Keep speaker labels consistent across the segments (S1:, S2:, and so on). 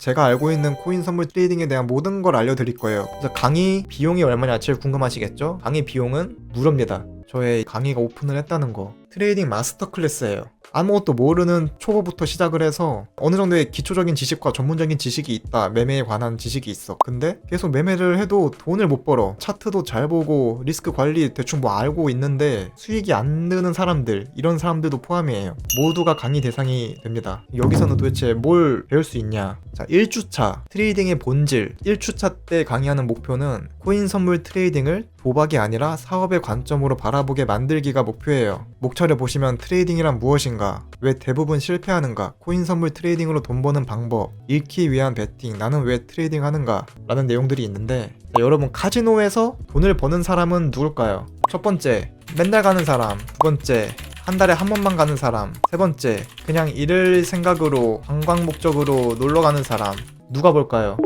S1: 제가 알고 있는 코인 선물 트레이딩에 대한 모든 걸 알려드릴 거예요. 그래서 강의 비용이 얼마냐 제일 궁금하시겠죠? 강의 비용은 무료입니다. 저의 강의가 오픈을 했다는 거. 트레이딩 마스터 클래스예요. 아무것도 모르는 초보부터 시작을 해서 어느 정도의 기초적인 지식과 전문적인 지식이 있다. 매매에 관한 지식이 있어. 근데 계속 매매를 해도 돈을 못 벌어. 차트도 잘 보고 리스크 관리 대충 뭐 알고 있는데 수익이 안 드는 사람들, 이런 사람들도 포함이에요. 모두가 강의 대상이 됩니다. 여기서는 도대체 뭘 배울 수 있냐? 자, 1주차 트레이딩의 본질. 1주차 때 강의하는 목표는 코인 선물 트레이딩을 도박이 아니라 사업의 관점으로 바라보게 만들기가 목표예요. 목차를 보시면 트레이딩이란 무엇인가? 왜 대부분 실패하는가? 코인 선물 트레이딩으로 돈 버는 방법, 잃기 위한 베팅, 나는 왜 트레이딩 하는가? 라는 내용들이 있는데, 자, 여러분 카지노에서 돈을 버는 사람은 누굴까요? 첫 번째, 맨날 가는 사람. 두 번째, 한 달에 한 번만 가는 사람. 세 번째, 그냥 잃을 생각으로 관광 목적으로 놀러 가는 사람. 누가 볼까요?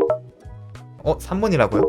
S1: 3번이라고요?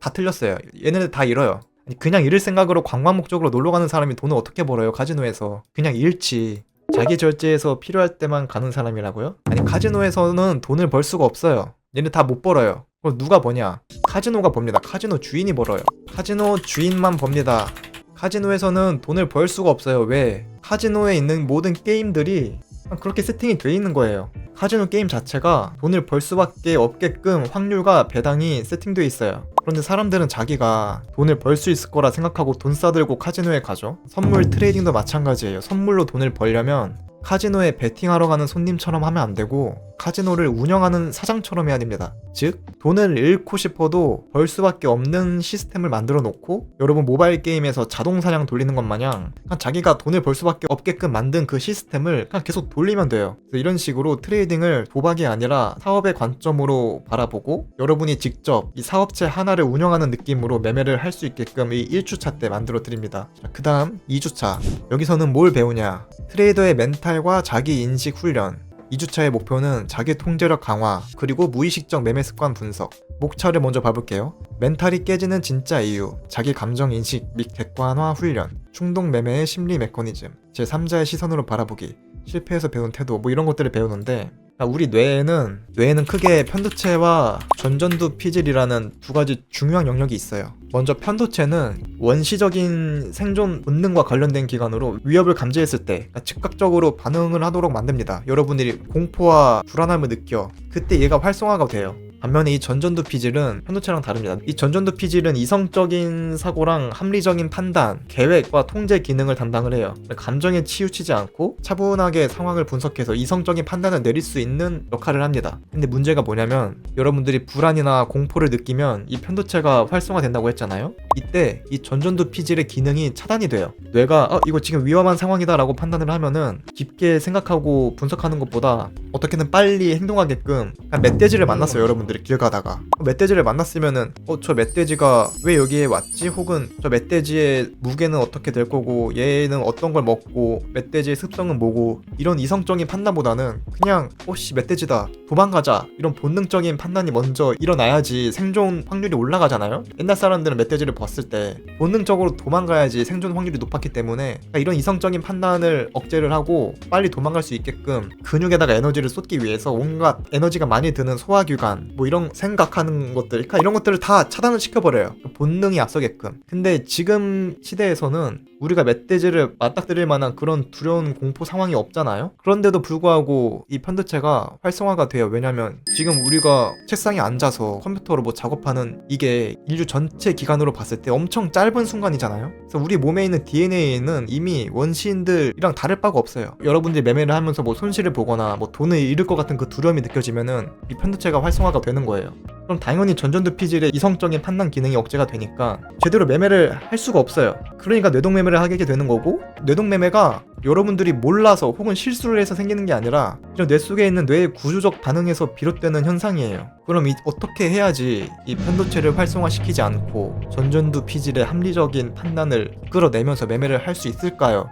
S1: 다 틀렸어요. 얘네들 다 잃어요. 그냥 잃을 생각으로 관광 목적으로 놀러 가는 사람이 돈을 어떻게 벌어요? 카지노에서. 그냥 잃지. 자기 절제에서 필요할 때만 가는 사람이라고요? 아니, 카지노에서는 돈을 벌 수가 없어요. 얘네 다 못 벌어요. 그럼 누가 버냐? 카지노가 법니다. 카지노 주인이 벌어요. 카지노 주인만 법니다. 카지노에서는 돈을 벌 수가 없어요. 왜? 카지노에 있는 모든 게임들이 그렇게 세팅이 돼 있는 거예요. 카지노 게임 자체가 돈을 벌 수밖에 없게끔 확률과 배당이 세팅되어 있어요. 그런데 사람들은 자기가 돈을 벌 수 있을 거라 생각하고 돈 싸들고 카지노에 가죠. 선물 트레이딩도 마찬가지예요. 선물로 돈을 벌려면 카지노에 베팅하러 가는 손님처럼 하면 안 되고 카지노를 운영하는 사장처럼 해야 됩니다. 즉, 돈을 잃고 싶어도 벌 수밖에 없는 시스템을 만들어 놓고, 여러분 모바일 게임에서 자동 사냥 돌리는 것 마냥 그냥 자기가 돈을 벌 수밖에 없게끔 만든 그 시스템을 그냥 계속 돌리면 돼요. 그래서 이런 식으로 트레이딩을 도박이 아니라 사업의 관점으로 바라보고 여러분이 직접 이 사업체 하나를 운영하는 느낌으로 매매를 할 수 있게끔 이 1주차 때 만들어 드립니다. 그 다음 2주차. 여기서는 뭘 배우냐? 트레이더의 멘탈과 자기 인식 훈련. 2주차의 목표는 자기 통제력 강화, 그리고 무의식적 매매 습관 분석. 목차를 먼저 봐볼게요. 멘탈이 깨지는 진짜 이유, 자기 감정 인식 및 객관화 훈련, 충동 매매의 심리 메커니즘, 제3자의 시선으로 바라보기, 실패해서 배운 태도, 뭐 이런 것들을 배우는데, 우리 뇌에는 크게 편도체와 전전두 피질이라는 두 가지 중요한 영역이 있어요. 먼저 편도체는 원시적인 생존 본능과 관련된 기관으로 위협을 감지했을 때 즉각적으로 반응을 하도록 만듭니다. 여러분들이 공포와 불안함을 느껴, 그때 얘가 활성화가 돼요. 반면에 이 전전두 피질은 편도체랑 다릅니다. 이 전전두 피질은 이성적인 사고랑 합리적인 판단, 계획과 통제 기능을 담당을 해요. 감정에 치우치지 않고 차분하게 상황을 분석해서 이성적인 판단을 내릴 수 있는 역할을 합니다. 근데 문제가 뭐냐면, 여러분들이 불안이나 공포를 느끼면 이 편도체가 활성화된다고 했잖아요. 이때 이 전전두 피질의 기능이 차단이 돼요. 뇌가 이거 지금 위험한 상황이다 라고 판단을 하면은 깊게 생각하고 분석하는 것보다 어떻게든 빨리 행동하게끔 멧돼지를 만났어요. 여러분들 길 가다가 멧돼지를 만났으면은 저 멧돼지가 왜 여기에 왔지? 혹은 저 멧돼지의 무게는 어떻게 될 거고, 얘는 어떤 걸 먹고, 멧돼지의 습성은 뭐고, 이런 이성적인 판단보다는 그냥 멧돼지다, 도망가자, 이런 본능적인 판단이 먼저 일어나야지 생존 확률이 올라가잖아요. 옛날 사람들은 멧돼지를 봤을 때 본능적으로 도망가야지 생존 확률이 높았기 때문에 이런 이성적인 판단을 억제를 하고 빨리 도망갈 수 있게끔 근육에다가 에너지를 쏟기 위해서 온갖 에너지가 많이 드는 소화기관, 뭐 이런 생각하는 것들, 그러니까 이런 것들을 다 차단을 시켜버려요. 본능이 앞서게끔. 근데 지금 시대에서는 우리가 멧돼지를 맞닥뜨릴 만한 그런 두려운 공포 상황이 없잖아요. 그런데도 불구하고 이 편도체가 활성화가 돼요. 왜냐면 지금 우리가 책상에 앉아서 컴퓨터로 뭐 작업하는 이게 인류 전체 기간으로 봤을 때 엄청 짧은 순간이잖아요. 그래서 우리 몸에 있는 DNA에는 이미 원시인들이랑 다를 바가 없어요. 여러분들이 매매를 하면서 뭐 손실을 보거나 뭐 돈을 잃을 것 같은 그 두려움이 느껴지면은 이 편도체가 활성화가 되는 거예요. 그럼 당연히 전전두 피질의 이성적인 판단 기능이 억제가 되니까 제대로 매매를 할 수가 없어요. 그러니까 뇌동매매를 하게 되는 거고, 뇌동매매가 여러분들이 몰라서 혹은 실수를 해서 생기는 게 아니라 이런 뇌 속에 있는 뇌의 구조적 반응에서 비롯되는 현상이에요. 그럼 어떻게 해야지 이 편도체를 활성화시키지 않고 전전두 피질의 합리적인 판단을 끌어내면서 매매를 할 수 있을까요?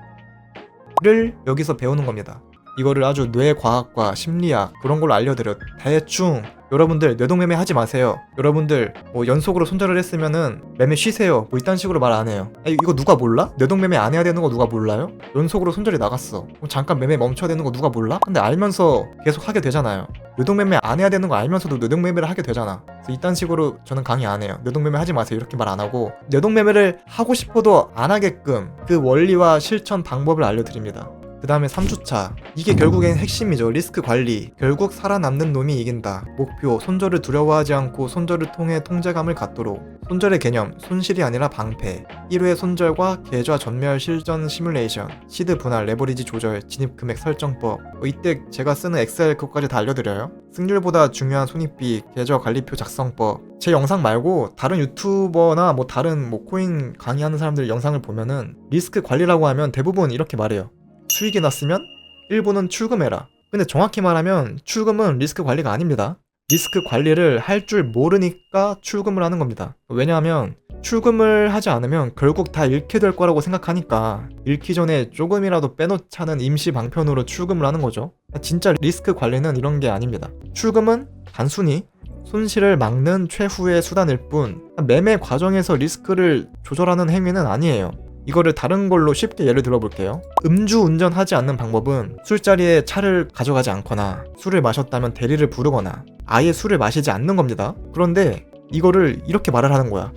S1: 를 여기서 배우는 겁니다. 이거를 아주 뇌과학과 심리학 그런 걸로 알려드려. 대충 여러분들 뇌동매매 하지 마세요. 여러분들 뭐 연속으로 손절을 했으면은 매매 쉬세요. 뭐 이딴 식으로 말 안 해요. 아니, 이거 누가 몰라? 뇌동매매 안 해야 되는 거 누가 몰라요? 연속으로 손절이 나갔어. 그럼 잠깐 매매 멈춰야 되는 거 누가 몰라? 근데 알면서 계속 하게 되잖아요. 뇌동매매 안 해야 되는 거 알면서도 뇌동매매를 하게 되잖아. 그래서 이딴 식으로 저는 강의 안 해요. 뇌동매매 하지 마세요. 이렇게 말 안 하고 뇌동매매를 하고 싶어도 안 하게끔 그 원리와 실천 방법을 알려드립니다. 그 다음에 3주차. 이게 결국엔 핵심이죠. 리스크 관리. 결국 살아남는 놈이 이긴다. 목표. 손절을 두려워하지 않고 손절을 통해 통제감을 갖도록. 손절의 개념. 손실이 아니라 방패. 1회 손절과 계좌 전멸 실전 시뮬레이션. 시드 분할, 레버리지 조절, 진입 금액 설정법. 이때 제가 쓰는 엑셀 그것까지 다 알려드려요. 승률보다 중요한 손익비, 계좌 관리표 작성법. 제 영상 말고 다른 유튜버나 뭐 다른 뭐 코인 강의하는 사람들 영상을 보면은 리스크 관리라고 하면 대부분 이렇게 말해요. 수익이 났으면 일부는 출금해라. 근데 정확히 말하면 출금은 리스크 관리가 아닙니다. 리스크 관리를 할 줄 모르니까 출금을 하는 겁니다. 왜냐하면 출금을 하지 않으면 결국 다 잃게 될 거라고 생각하니까 잃기 전에 조금이라도 빼놓자는 임시 방편으로 출금을 하는 거죠. 진짜 리스크 관리는 이런 게 아닙니다. 출금은 단순히 손실을 막는 최후의 수단일 뿐 매매 과정에서 리스크를 조절하는 행위는 아니에요. 이거를 다른 걸로 쉽게 예를 들어볼게요. 음주운전 하지 않는 방법은 술자리에 차를 가져가지 않거나 술을 마셨다면 대리를 부르거나 아예 술을 마시지 않는 겁니다. 그런데 이거를 이렇게 말을 하는 거야.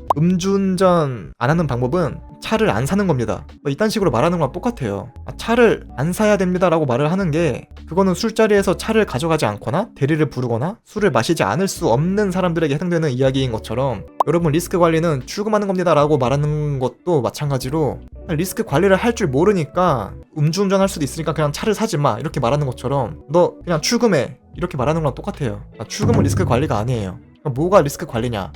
S1: 음주운전 안 하는 방법은 차를 안 사는 겁니다. 이딴 식으로 말하는 거랑 똑같아요. 차를 안 사야 됩니다 라고 말을 하는 게 그거는 술자리에서 차를 가져가지 않거나 대리를 부르거나 술을 마시지 않을 수 없는 사람들에게 해당되는 이야기인 것처럼 여러분 리스크 관리는 출금하는 겁니다 라고 말하는 것도 마찬가지로 리스크 관리를 할 줄 모르니까 음주운전 할 수도 있으니까 그냥 차를 사지 마 이렇게 말하는 것처럼 너 그냥 출금해 이렇게 말하는 거랑 똑같아요. 출금은 리스크 관리가 아니에요. 뭐가 리스크 관리냐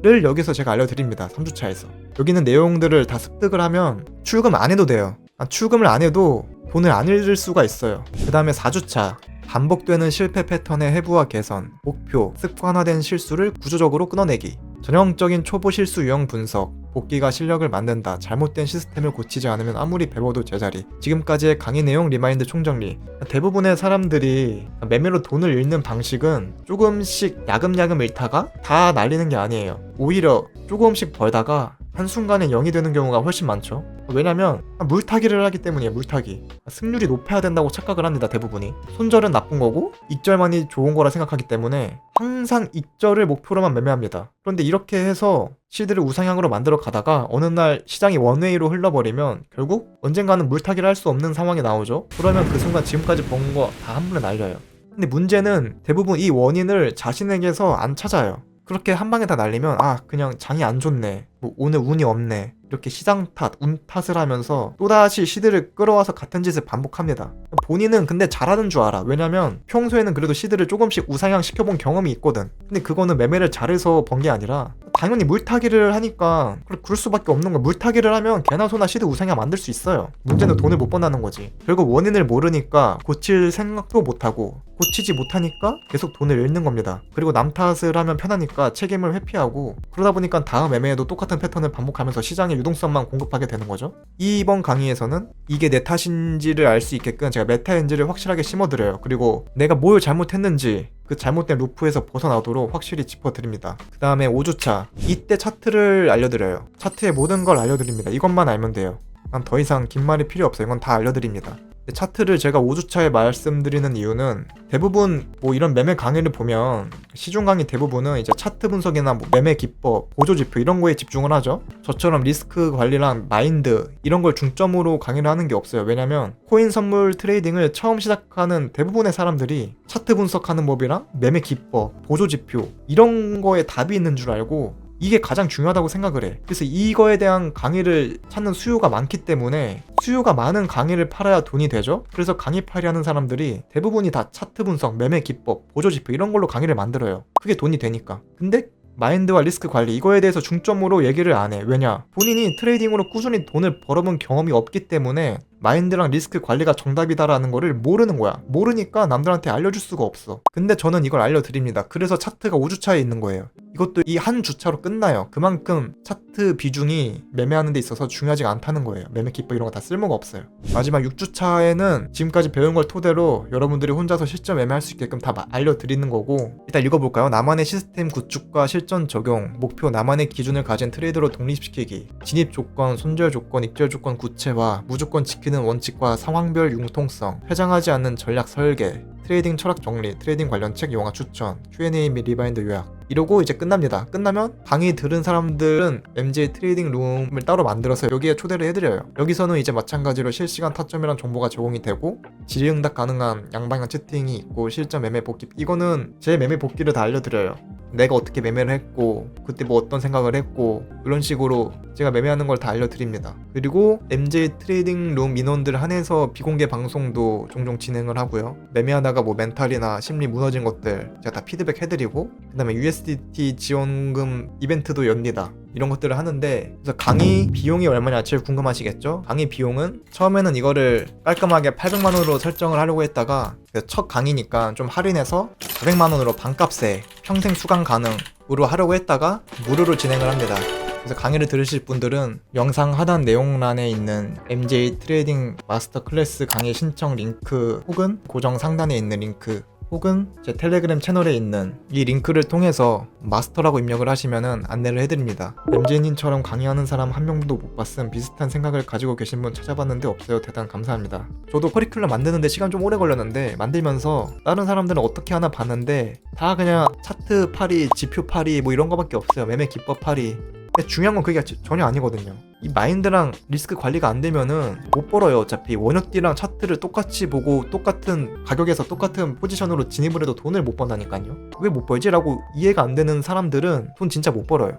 S1: 를 여기서 제가 알려드립니다. 3주차에서 여기는 내용들을 다 습득을 하면 출금 안 해도 돼요. 출금을 안 해도 돈을 안 잃을 수가 있어요. 그 다음에 4주차 반복되는 실패 패턴의 해부와 개선, 목표, 습관화된 실수를 구조적으로 끊어내기, 전형적인 초보 실수 유형 분석, 복귀가 실력을 만든다. 잘못된 시스템을 고치지 않으면 아무리 배워도 제자리. 지금까지의 강의 내용 리마인드 총정리. 대부분의 사람들이 매매로 돈을 잃는 방식은 조금씩 야금야금 잃다가 다 날리는 게 아니에요. 오히려 조금씩 벌다가 한순간에 0이 되는 경우가 훨씬 많죠. 왜냐면 물타기를 하기 때문이에요. 물타기. 승률이 높아야 된다고 착각을 합니다. 대부분이. 손절은 나쁜 거고 익절만이 좋은 거라 생각하기 때문에 항상 익절을 목표로만 매매합니다. 그런데 이렇게 해서 시드를 우상향으로 만들어 가다가 어느 날 시장이 원웨이로 흘러버리면 결국 언젠가는 물타기를 할 수 없는 상황이 나오죠. 그러면 그 순간 지금까지 번 거 다 한 번에 날려요. 근데 문제는 대부분 이 원인을 자신에게서 안 찾아요. 그렇게 한 방에 다 날리면 그냥 장이 안 좋네, 뭐 오늘 운이 없네 이렇게 시장 탓, 운 탓을 하면서 또다시 시드를 끌어와서 같은 짓을 반복합니다. 본인은 근데 잘하는 줄 알아. 왜냐면 평소에는 그래도 시드를 조금씩 우상향 시켜본 경험이 있거든. 근데 그거는 매매를 잘해서 번 게 아니라 당연히 물타기를 하니까 그럴 수밖에 없는 거야. 물타기를 하면 개나 소나 시드 우상향 만들 수 있어요. 문제는 돈을 못 번다는 거지. 결국 원인을 모르니까 고칠 생각도 못하고 고치지 못하니까 계속 돈을 잃는 겁니다. 그리고 남 탓을 하면 편하니까 책임을 회피하고 그러다 보니까 다음 매매에도 똑같은 패턴을 반복하면서 시장의 유동성만 공급하게 되는 거죠. 이번 강의에서는 이게 내 탓인지를 알 수 있게끔 제가 메타엔지를 확실하게 심어드려요. 그리고 내가 뭘 잘못했는지 그 잘못된 루프에서 벗어나도록 확실히 짚어드립니다. 그 다음에 5주차 이때 차트를 알려드려요. 차트의 모든 걸 알려드립니다. 이것만 알면 돼요. 난 더 이상 긴 말이 필요 없어요. 이건 다 알려드립니다. 차트를 제가 5주차에 말씀드리는 이유는 대부분 뭐 이런 매매 강의를 보면 시중 강의 대부분은 이제 차트 분석이나 뭐 매매 기법, 보조지표 이런 거에 집중을 하죠. 저처럼 리스크 관리랑 마인드 이런 걸 중점으로 강의를 하는 게 없어요. 왜냐면 코인 선물 트레이딩을 처음 시작하는 대부분의 사람들이 차트 분석하는 법이랑 매매 기법, 보조지표 이런 거에 답이 있는 줄 알고 이게 가장 중요하다고 생각을 해. 그래서 이거에 대한 강의를 찾는 수요가 많기 때문에 수요가 많은 강의를 팔아야 돈이 되죠. 그래서 강의팔이 하는 사람들이 대부분이 다 차트 분석, 매매 기법, 보조지표 이런 걸로 강의를 만들어요. 그게 돈이 되니까. 근데 마인드와 리스크 관리 이거에 대해서 중점으로 얘기를 안 해. 왜냐? 본인이 트레이딩으로 꾸준히 돈을 벌어본 경험이 없기 때문에 마인드랑 리스크 관리가 정답이다라는 거를 모르는 거야. 모르니까 남들한테 알려줄 수가 없어. 근데 저는 이걸 알려드립니다. 그래서 차트가 5주차에 있는 거예요. 이것도 이 한 주차로 끝나요. 그만큼 차트 비중이 매매하는 데 있어서 중요하지가 않다는 거예요. 매매 기법 이런 거 다 쓸모가 없어요. 마지막 6주차에는 지금까지 배운 걸 토대로 여러분들이 혼자서 실전 매매할 수 있게끔 다 알려드리는 거고, 일단 읽어볼까요? 나만의 시스템 구축과 실전 적용, 목표 나만의 기준을 가진 트레이더로 독립시키기, 진입 조건, 손절 조건, 익절 조건 구체화, 무조건 지키는 원칙과 상황별 융통성, 회장하지 않는 전략 설계, 트레이딩 철학 정리, 트레이딩 관련 책 영화 추천, Q&A 및 리바인드 요약, 이러고 이제 끝납니다. 끝나면 강의 들은 사람들은 MJ 트레이딩 룸을 따로 만들어서 여기에 초대를 해드려요. 여기서는 이제 마찬가지로 실시간 타점이란 정보가 제공이 되고 질의응답 가능한 양방향 채팅이 있고 실전 매매 복귀, 이거는 제 매매 복귀를 다 알려드려요. 내가 어떻게 매매를 했고 그때 뭐 어떤 생각을 했고 이런 식으로 제가 매매하는 걸 다 알려드립니다. 그리고 MJ 트레이딩 룸 인원들 한해서 비공개 방송도 종종 진행을 하고요. 매매하다가 뭐 멘탈이나 심리 무너진 것들 제가 다 피드백 해드리고, 그 다음에 USDT 지원금 이벤트도 엽니다. 이런 것들을 하는데, 그래서 강의 비용이 얼마냐 제일 궁금하시겠죠? 강의 비용은 처음에는 이거를 깔끔하게 800만원으로 설정을 하려고 했다가 첫 강의니까 좀 할인해서 400만원으로 반값에 평생 수강 가능으로 하려고 했다가 무료로 진행을 합니다. 그래서 강의를 들으실 분들은 영상 하단 내용란에 있는 MJ 트레이딩 마스터 클래스 강의 신청 링크, 혹은 고정 상단에 있는 링크, 혹은 제 텔레그램 채널에 있는 이 링크를 통해서 마스터라고 입력을 하시면은 안내를 해드립니다. MJ님처럼 강의하는 사람 한 명도 못 봤음, 비슷한 생각을 가지고 계신 분 찾아봤는데 없어요. 대단 감사합니다. 저도 커리큘럼 만드는데 시간 좀 오래 걸렸는데, 만들면서 다른 사람들은 어떻게 하나 봤는데 다 그냥 차트 파리, 지표 파리 뭐 이런 거밖에 없어요. 매매 기법 파리. 근데 중요한 건 그게 전혀 아니거든요. 이 마인드랑 리스크 관리가 안 되면은 못 벌어요. 어차피 원효띠랑 차트를 똑같이 보고 똑같은 가격에서 똑같은 포지션으로 진입을 해도 돈을 못 번다니까요. 왜 못 벌지? 라고 이해가 안 되는 사람들은 돈 진짜 못 벌어요.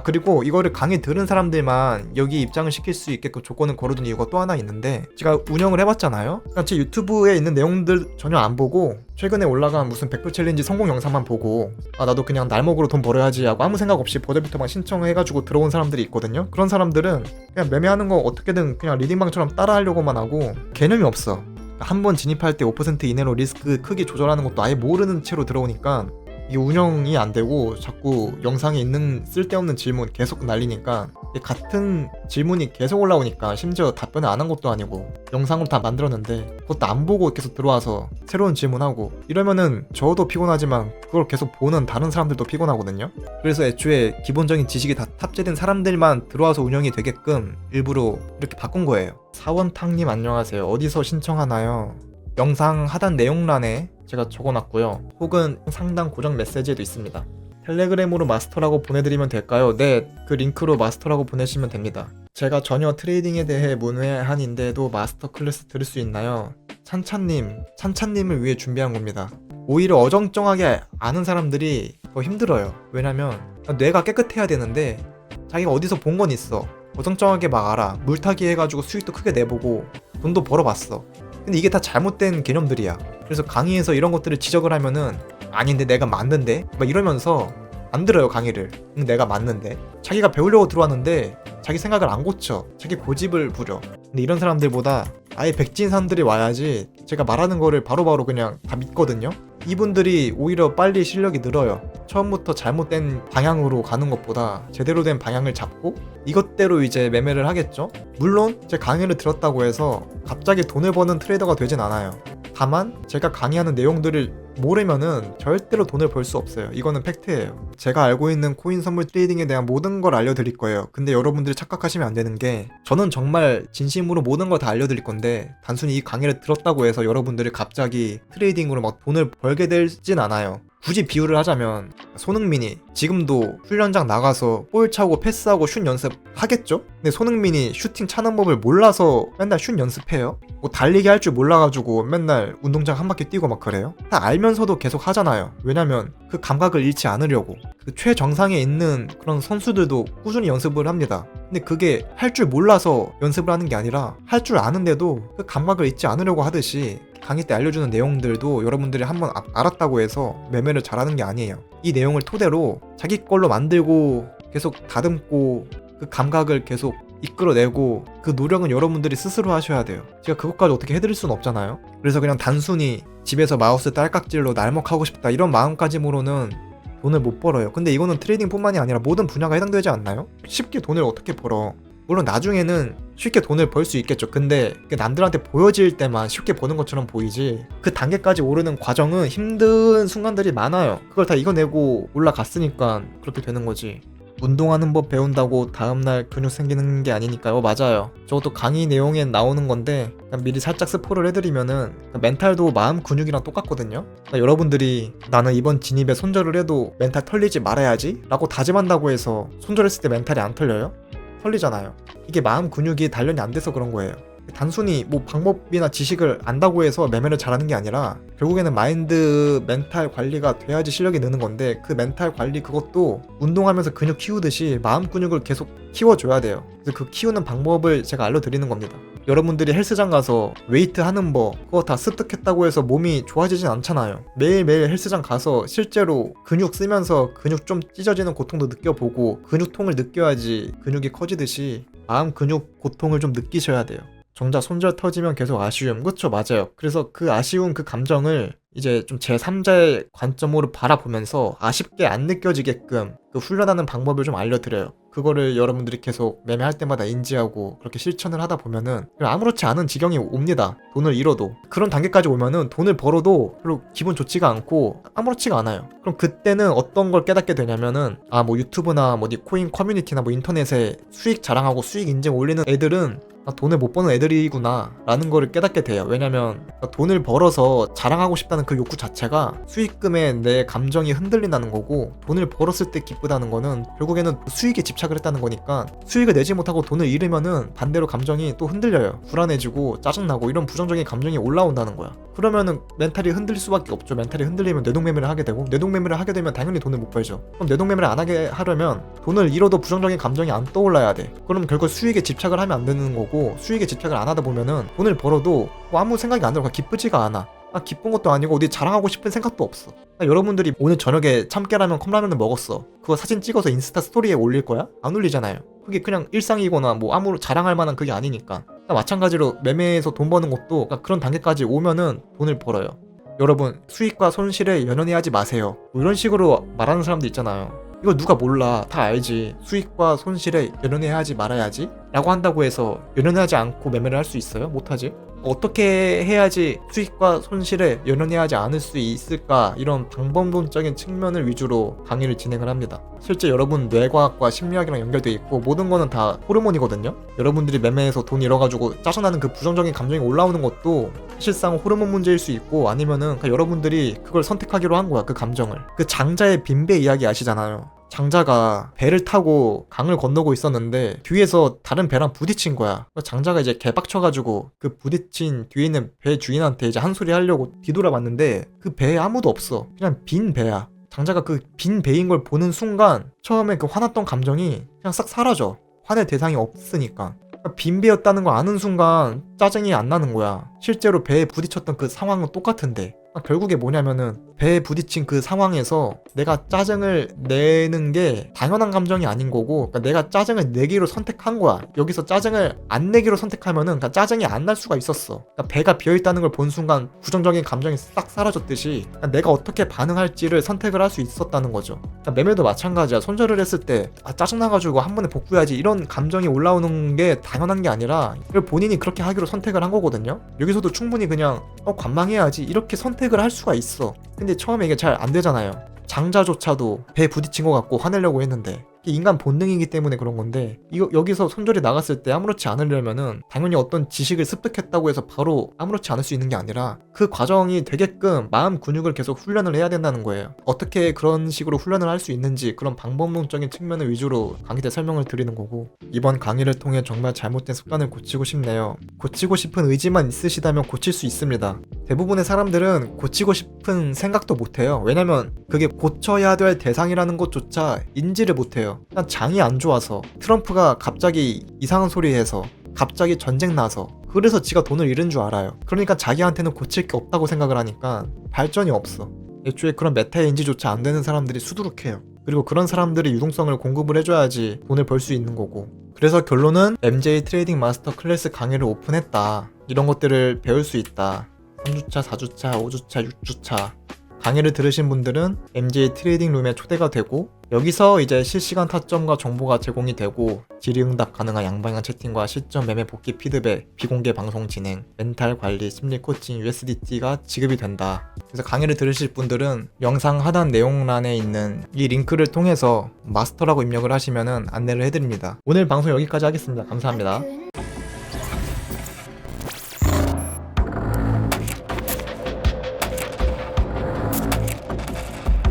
S1: 그리고 이거를 강의 들은 사람들만 여기 입장을 시킬 수 있게끔 조건을 걸어둔 이유가 또 하나 있는데, 제가 운영을 해봤잖아요. 그러니까 제 유튜브에 있는 내용들 전혀 안 보고 최근에 올라간 무슨 100% 챌린지 성공 영상만 보고 나도 그냥 날먹으로 돈 벌어야지 하고 아무 생각 없이 버저비터만 신청해가지고 들어온 사람들이 있거든요. 그런 사람들은 그냥 매매하는 거 어떻게든 그냥 리딩방처럼 따라하려고만 하고 개념이 없어. 한 번 진입할 때 5% 이내로 리스크 크기 조절하는 것도 아예 모르는 채로 들어오니까 이게 운영이 안 되고 자꾸 영상에 있는 쓸데없는 질문 계속 날리니까, 같은 질문이 계속 올라오니까 심지어 답변을 안 한 것도 아니고 영상으로 다 만들었는데 그것도 안 보고 계속 들어와서 새로운 질문하고 이러면은 저도 피곤하지만 그걸 계속 보는 다른 사람들도 피곤하거든요. 그래서 애초에 기본적인 지식이 다 탑재된 사람들만 들어와서 운영이 되게끔 일부러 이렇게 바꾼 거예요. 사원탕님 안녕하세요. 어디서 신청하나요? 영상 하단 내용란에 제가 적어놨고요. 혹은 상단 고정 메시지에도 있습니다. 텔레그램으로 마스터라고 보내드리면 될까요? 네, 그 링크로 마스터라고 보내시면 됩니다. 제가 전혀 트레이딩에 대해 문외한인데도 마스터 클래스 들을 수 있나요? 찬찬님을 위해 준비한 겁니다. 오히려 어정쩡하게 아는 사람들이 더 힘들어요. 왜냐면 뇌가 깨끗해야 되는데 자기가 어디서 본 건 있어. 어정쩡하게 막 알아. 물타기 해가지고 수익도 크게 내보고 돈도 벌어봤어. 근데 이게 다 잘못된 개념들이야. 그래서 강의에서 이런 것들을 지적을 하면은 아닌데 내가 맞는데? 막 이러면서 안 들어요 강의를. 내가 맞는데? 자기가 배우려고 들어왔는데 자기 생각을 안 고쳐. 자기 고집을 부려. 근데 이런 사람들보다 아예 백지인 사람들이 와야지 제가 말하는 거를 바로바로 그냥 다 믿거든요. 이분들이 오히려 빨리 실력이 늘어요. 처음부터 잘못된 방향으로 가는 것보다 제대로 된 방향을 잡고 이것대로 이제 매매를 하겠죠. 물론 제 강의를 들었다고 해서 갑자기 돈을 버는 트레이더가 되진 않아요. 다만 제가 강의하는 내용들을 모르면은 절대로 돈을 벌 수 없어요. 이거는 팩트예요. 제가 알고 있는 코인 선물 트레이딩에 대한 모든 걸 알려드릴 거예요. 근데 여러분들이 착각하시면 안 되는 게, 저는 정말 진심으로 모든 걸 다 알려드릴 건데 단순히 이 강의를 들었다고 해서 여러분들이 갑자기 트레이딩으로 막 돈을 벌게 되진 않아요. 굳이 비유를 하자면 손흥민이 지금도 훈련장 나가서 볼 차고 패스하고 슛 연습 하겠죠? 근데 손흥민이 슈팅 차는 법을 몰라서 맨날 슛 연습해요? 뭐 달리기 할 줄 몰라가지고 맨날 운동장 한 바퀴 뛰고 막 그래요? 다 알면서도 계속 하잖아요. 왜냐면 그 감각을 잃지 않으려고. 그 최정상에 있는 그런 선수들도 꾸준히 연습을 합니다. 근데 그게 할 줄 몰라서 연습을 하는 게 아니라 할 줄 아는데도 그 감각을 잊지 않으려고 하듯이 강의 때 알려주는 내용들도 여러분들이 한번 알았다고 해서 매매를 잘하는 게 아니에요. 이 내용을 토대로 자기 걸로 만들고 계속 다듬고 그 감각을 계속 이끌어내고 그 노력은 여러분들이 스스로 하셔야 돼요. 제가 그것까지 어떻게 해드릴 수는 없잖아요. 그래서 그냥 단순히 집에서 마우스 딸깍질로 날먹하고 싶다 이런 마음가짐으로는 돈을 못 벌어요. 근데 이거는 트레이딩뿐만이 아니라 모든 분야가 해당되지 않나요? 쉽게 돈을 어떻게 벌어? 물론 나중에는 쉽게 돈을 벌 수 있겠죠. 근데 남들한테 보여질 때만 쉽게 버는 것처럼 보이지 그 단계까지 오르는 과정은 힘든 순간들이 많아요. 그걸 다 이겨내고 올라갔으니까 그렇게 되는 거지. 운동하는 법 배운다고 다음날 근육 생기는 게 아니니까요. 맞아요. 저것도 강의 내용에 나오는 건데 미리 살짝 스포를 해드리면은 멘탈도 마음 근육이랑 똑같거든요. 여러분들이 나는 이번 진입에 손절을 해도 멘탈 털리지 말아야지 라고 다짐한다고 해서 손절했을 때 멘탈이 안 털려요? 털리잖아요. 이게 마음 근육이 단련이 안 돼서 그런 거예요. 단순히 뭐 방법이나 지식을 안다고 해서 매매를 잘하는 게 아니라 결국에는 마인드 멘탈 관리가 돼야지 실력이 느는 건데 그 멘탈 관리 그것도 운동하면서 근육 키우듯이 마음 근육을 계속 키워줘야 돼요. 그래서 그 키우는 방법을 제가 알려드리는 겁니다. 여러분들이 헬스장 가서 웨이트 하는 법 그거 다 습득했다고 해서 몸이 좋아지진 않잖아요. 매일매일 헬스장 가서 실제로 근육 쓰면서 근육 좀 찢어지는 고통도 느껴보고 근육통을 느껴야지 근육이 커지듯이 마음 근육 고통을 좀 느끼셔야 돼요. 정작 손절 터지면 계속 아쉬움. 그쵸, 맞아요. 그래서 그 아쉬운 그 감정을 이제 좀 제3자의 관점으로 바라보면서 아쉽게 안 느껴지게끔 그 훈련하는 방법을 좀 알려드려요. 그거를 여러분들이 계속 매매할 때마다 인지하고 그렇게 실천을 하다 보면은 아무렇지 않은 지경이 옵니다. 돈을 잃어도. 그런 단계까지 오면은 돈을 벌어도 별로 기분 좋지가 않고 아무렇지가 않아요. 그럼 그때는 어떤 걸 깨닫게 되냐면은 뭐 유튜브나 뭐 코인 커뮤니티나 뭐 인터넷에 수익 자랑하고 수익 인증 올리는 애들은 돈을 못 버는 애들이구나 라는 거를 깨닫게 돼요. 왜냐면 돈을 벌어서 자랑하고 싶다는 그 욕구 자체가 수익금에 내 감정이 흔들린다는 거고 돈을 벌었을 때 기쁘다는 거는 결국에는 수익에 집착을 했다는 거니까 수익을 내지 못하고 돈을 잃으면은 반대로 감정이 또 흔들려요. 불안해지고 짜증나고 이런 부정적인 감정이 올라온다는 거야. 그러면은 멘탈이 흔들릴 수밖에 없죠. 멘탈이 흔들리면 뇌동매매를 하게 되고 뇌동매매를 하게 되면 당연히 돈을 못 벌죠. 그럼 뇌동매매를 안 하게 하려면 돈을 잃어도 부정적인 감정이 안 떠올라야 돼. 그럼 결국 수익에 집착을 하면 안 되는 거고 수익에 집착을 안 하다 보면은 돈을 벌어도 뭐 아무 생각이 안 들어. 기쁘지가 않아. 기쁜 것도 아니고 어디 자랑하고 싶은 생각도 없어. 여러분들이 오늘 저녁에 참깨라면 컵라면을 먹었어. 그거 사진 찍어서 인스타 스토리에 올릴 거야? 안 올리잖아요. 그게 그냥 일상이거나 뭐 아무 자랑할 만한 그게 아니니까. 마찬가지로 매매에서 돈 버는 것도 그런 단계까지 오면은 돈을 벌어요. 여러분 수익과 손실에 연연해하지 마세요. 뭐 이런 식으로 말하는 사람도 있잖아요. 이거 누가 몰라. 다 알지. 수익과 손실에 연연해하지 말아야지 라고 한다고 해서 연연하지 않고 매매를 할 수 있어요? 못하지. 어떻게 해야지 수익과 손실에 연연해하지 않을 수 있을까, 이런 방법론적인 측면을 위주로 강의를 진행을 합니다. 실제 여러분 뇌과학과 심리학이랑 연결돼 있고 모든 거는 다 호르몬이거든요. 여러분들이 매매해서 돈 잃어가지고 짜증나는 그 부정적인 감정이 올라오는 것도 사실상 호르몬 문제일 수 있고, 아니면은 여러분들이 그걸 선택하기로 한 거야. 그 감정을. 그 장자의 빈배 이야기 아시잖아요. 장자가 배를 타고 강을 건너고 있었는데 뒤에서 다른 배랑 부딪힌 거야. 장자가 이제 개박쳐가지고 그 부딪힌 뒤에 있는 배 주인한테 이제 한 소리 하려고 뒤돌아봤는데 그 배에 아무도 없어. 그냥 빈 배야. 장자가 그 빈 배인 걸 보는 순간 처음에 그 화났던 감정이 그냥 싹 사라져. 화낼 대상이 없으니까. 빈 배였다는 걸 아는 순간 짜증이 안 나는 거야. 실제로 배에 부딪혔던 그 상황은 똑같은데 결국에 뭐냐면은 배에 부딪힌 그 상황에서 내가 짜증을 내는 게 당연한 감정이 아닌 거고, 그러니까 내가 짜증을 내기로 선택한 거야. 여기서 짜증을 안 내기로 선택하면은 짜증이 안 날 수가 있었어. 그러니까 배가 비어있다는 걸 본 순간 부정적인 감정이 싹 사라졌듯이 내가 어떻게 반응할지를 선택을 할 수 있었다는 거죠. 그러니까 매매도 마찬가지야. 손절을 했을 때 짜증나가지고 한 번에 복구해야지 이런 감정이 올라오는 게 당연한 게 아니라 본인이 그렇게 하기로 선택을 한 거거든요. 여기서도 충분히 그냥 관망해야지 이렇게 선택을 할 수가 있어. 근데 처음에 이게 잘 안 되잖아요. 장자조차도 배에 부딪힌 것 같고 화내려고 했는데 인간 본능이기 때문에 그런 건데, 여기서 손절이 나갔을 때 아무렇지 않으려면은 당연히 어떤 지식을 습득했다고 해서 바로 아무렇지 않을 수 있는 게 아니라 그 과정이 되게끔 마음 근육을 계속 훈련을 해야 된다는 거예요. 어떻게 그런 식으로 훈련을 할 수 있는지 그런 방법론적인 측면을 위주로 강의 때 설명을 드리는 거고, 이번 강의를 통해 정말 잘못된 습관을 고치고 싶네요. 고치고 싶은 의지만 있으시다면 고칠 수 있습니다. 대부분의 사람들은 고치고 싶은 생각도 못해요. 왜냐면 그게 고쳐야 될 대상이라는 것조차 인지를 못해요. 그냥 장이 안 좋아서, 트럼프가 갑자기 이상한 소리 해서, 갑자기 전쟁 나서, 그래서 지가 돈을 잃은 줄 알아요. 그러니까 자기한테는 고칠 게 없다고 생각을 하니까 발전이 없어. 애초에 그런 메타의 인지조차 안 되는 사람들이 수두룩해요. 그리고 그런 사람들이 유동성을 공급을 해줘야지 돈을 벌 수 있는 거고. 그래서 결론은 MJ 트레이딩 마스터 클래스 강의를 오픈했다. 이런 것들을 배울 수 있다. 3주차, 4주차, 5주차, 6주차 강의를 들으신 분들은 MJ 트레이딩 룸에 초대가 되고 여기서 이제 실시간 타점과 정보가 제공이 되고 질의응답 가능한 양방향 채팅과 시점 매매 복귀 피드백, 비공개 방송 진행, 멘탈 관리, 심리 코칭, USDT가 지급이 된다. 그래서 강의를 들으실 분들은 영상 하단 내용란에 있는 이 링크를 통해서 마스터라고 입력을 하시면 안내를 해드립니다. 오늘 방송 여기까지 하겠습니다. 감사합니다.